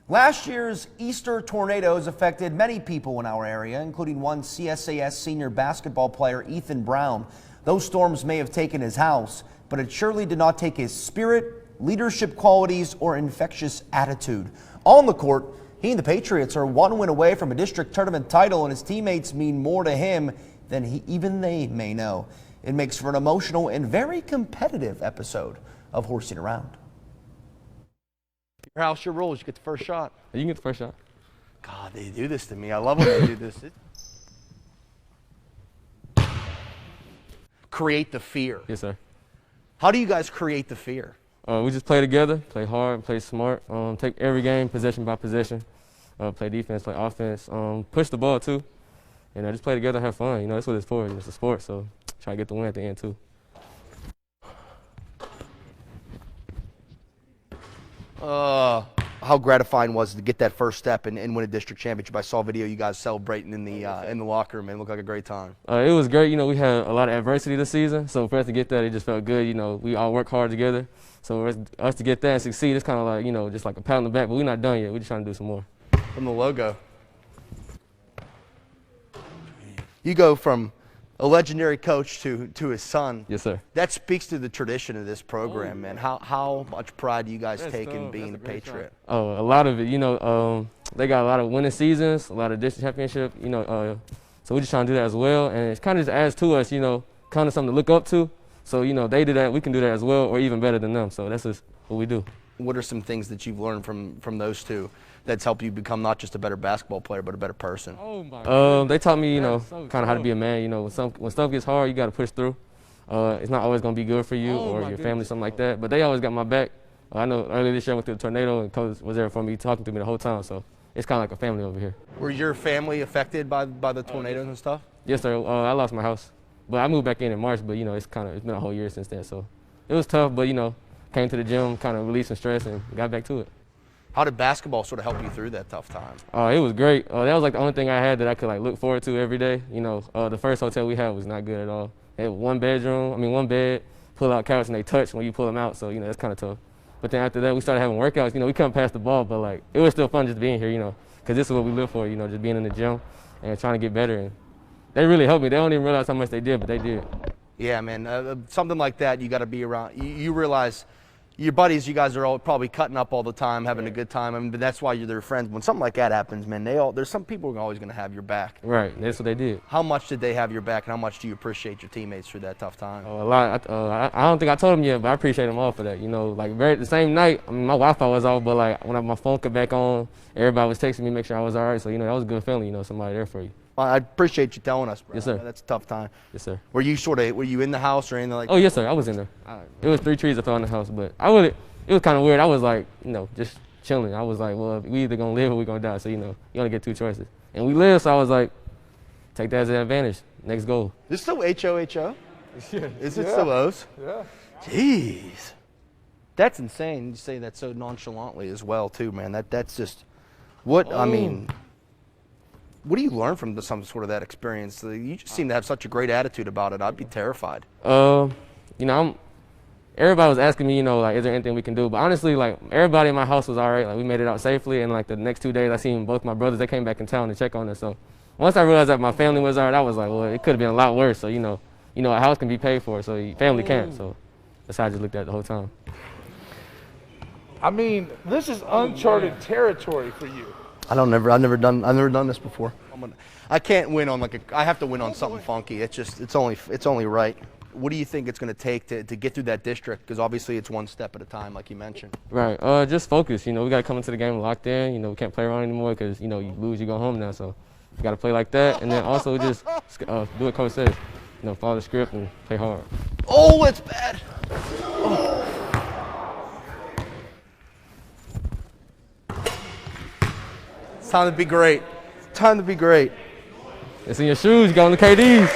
Last year's Easter tornadoes affected many people in our area, including one CSAS senior basketball player, Ethan Brown. Those storms may have taken his house, but it surely did not take his spirit, leadership qualities, or infectious attitude. On the court, he and the Patriots are one win away from a district tournament title, and his teammates mean more to him than even they may know. It makes for an emotional and very competitive episode of Horsing Around. Your house, your rules. You get the first shot. You can get the first shot. God, they do this to me. I love when they do this. Create the fear. Yes, sir. How do you guys create the fear? We just play together, play hard, play smart, take every game possession by possession, play defense, play offense, push the ball too, and just play together, have fun. You know, that's what it's for. It's a sport, so try to get the win at the end too. How gratifying was it to get that first step and win a district championship? I saw a video you guys celebrating in the locker room. It looked like a great time. It was great. You know, we had a lot of adversity this season, so for us to get that, it just felt good. You know, we all work hard together, so for us to get that and succeed, it's kind of like, you know, just like a pat on the back. But we're not done yet. We're just trying to do some more. From the logo, you go from a legendary coach to his son. Yes, sir. That speaks to the tradition of this program, man. How much pride do you guys take in being a Patriot? Oh, a lot of it. You know, they got a lot of winning seasons, a lot of district championship. You know, so we're just trying to do that as well, and it kind of just adds to us. You know, kind of something to look up to. So you know, they do that, we can do that as well, or even better than them. So that's just what we do. What are some things that you've learned from those two that's helped you become not just a better basketball player, but a better person? Oh my God. They taught me, you know, kind of how to be a man. You know, when stuff gets hard, you got to push through. It's not always going to be good for you or your family, something like that. But they always got my back. I know earlier this year I went through a tornado, and Coach was there for me, talking to me the whole time. So it's kind of like a family over here. Were your family affected by the tornadoes and stuff? Yes, sir. I lost my house, but I moved back in March. But you know, it's been a whole year since then. So it was tough, but you know, came to the gym, kind of released some stress, and got back to it. How did basketball sort of help you through that tough time? It was great. That was like the only thing I had that I could like look forward to every day. You know, the first hotel we had was not good at all. They had one bed, pull-out couch, and they touch when you pull them out. So you know, that's kind of tough. But then after that, we started having workouts. You know, we couldn't pass the ball, but like it was still fun just being here. You know, because this is what we live for. You know, just being in the gym and trying to get better. And they really helped me. They don't even realize how much they did, but they did. Yeah, man. Something like that, you got to be around. You realize. Your buddies, you guys are all probably cutting up all the time, having a good time. I mean, but that's why you're their friends. When something like that happens, man, there's some people who are always going to have your back. Right, that's what they did. How much did they have your back, and how much do you appreciate your teammates through that tough time? A lot. I don't think I told them yet, but I appreciate them all for that. You know, like the same night, I mean, my Wi-Fi was off, but like when my phone got back on, everybody was texting me, make sure I was all right. So you know, that was a good feeling. You know, somebody there for you. Well, I appreciate you telling us, bro. Yes, sir. That's a tough time. Yes, sir. Were you in the house or anything like that? Oh, yes, sir. I was in there. It was 3 trees that fell in the house, but it was kind of weird. I was like, you know, just chilling. I was like, well, we either going to live or we going to die. So, you know, you only get 2 choices. And we lived, so I was like, take that as an advantage. Next goal. Is it still H-O-H-O? Yeah. Is it still O's? Yeah. Jeez. That's insane. You say that so nonchalantly as well, too, man. That's just what, I mean, what do you learn from some sort of that experience? You just seem to have such a great attitude about it. I'd be terrified. You know, everybody was asking me, you know, like, is there anything we can do? But honestly, like, everybody in my house was all right. Like, we made it out safely. And, like, the next 2 days, I seen both my brothers. They came back in town to check on us. So once I realized that my family was all right, I was like, well, it could have been a lot worse. So, you know, a house can be paid for, so your family can't. So that's how I just looked at it the whole time. I mean, this is uncharted territory for you. I've never done this before. I can't win on I have to win on something funky. It's only right. What do you think it's going to take to get through that district? Because obviously it's one step at a time, like you mentioned. Right. Just focus. You know, we got to come into the game locked in. You know, we can't play around anymore because, you know, you lose, you go home now. So you got to play like that. And then also just do what Coach says. You know, follow the script and play hard. Oh, it's bad. Oh. It's time to be great. It's time to be great. It's in your shoes. You got on the KDs.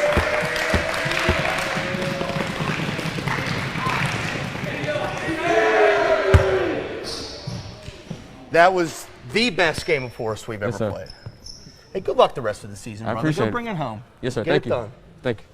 That was the best game of horse we've ever played. Hey, good luck the rest of the season, brother. I appreciate it. Go bring it home. Yes, sir. Get Thank it you. done. Thank you.